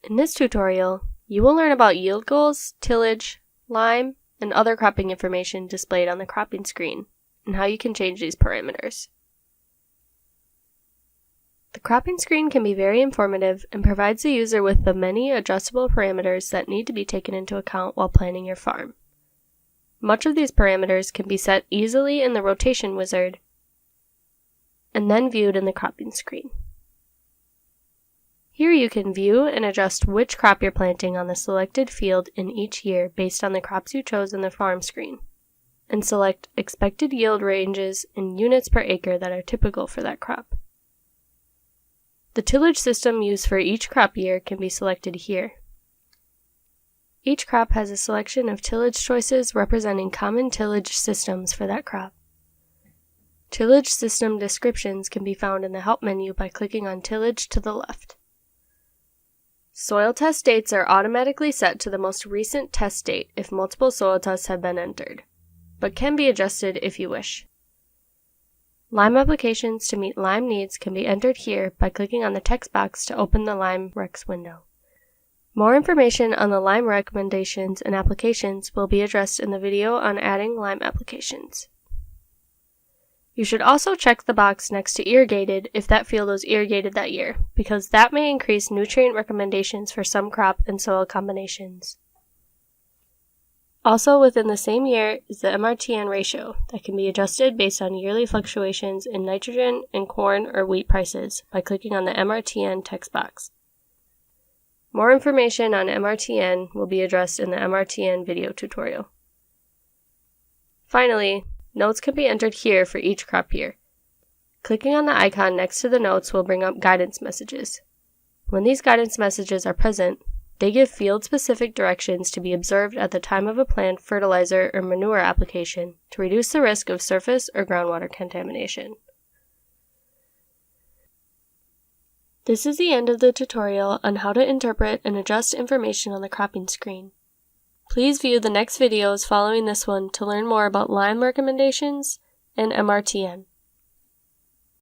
In this tutorial, you will learn about yield goals, tillage, lime, and other cropping information displayed on the cropping screen, and how you can change these parameters. The cropping screen can be very informative and provides the user with the many adjustable parameters that need to be taken into account while planning your farm. Much of these parameters can be set easily in the rotation wizard and then viewed in the cropping screen. Here you can view and adjust which crop you're planting on the selected field in each year based on the crops you chose in the farm screen, and select expected yield ranges in units per acre that are typical for that crop. The tillage system used for each crop year can be selected here. Each crop has a selection of tillage choices representing common tillage systems for that crop. Tillage system descriptions can be found in the Help menu by clicking on Tillage to the left. Soil test dates are automatically set to the most recent test date if multiple soil tests have been entered, but can be adjusted if you wish. Lime applications to meet lime needs can be entered here by clicking on the text box to open the Lime Recs window. More information on the lime recommendations and applications will be addressed in the video on adding lime applications. You should also check the box next to irrigated if that field was irrigated that year, because that may increase nutrient recommendations for some crop and soil combinations. Also within the same year is the MRTN ratio that can be adjusted based on yearly fluctuations in nitrogen and corn or wheat prices by clicking on the MRTN text box. More information on MRTN will be addressed in the MRTN video tutorial. Finally, notes can be entered here for each crop year. Clicking on the icon next to the notes will bring up guidance messages. When these guidance messages are present, they give field-specific directions to be observed at the time of a planned fertilizer or manure application to reduce the risk of surface or groundwater contamination. This is the end of the tutorial on how to interpret and adjust information on the cropping screen. Please view the next videos following this one to learn more about lime recommendations and MRTN.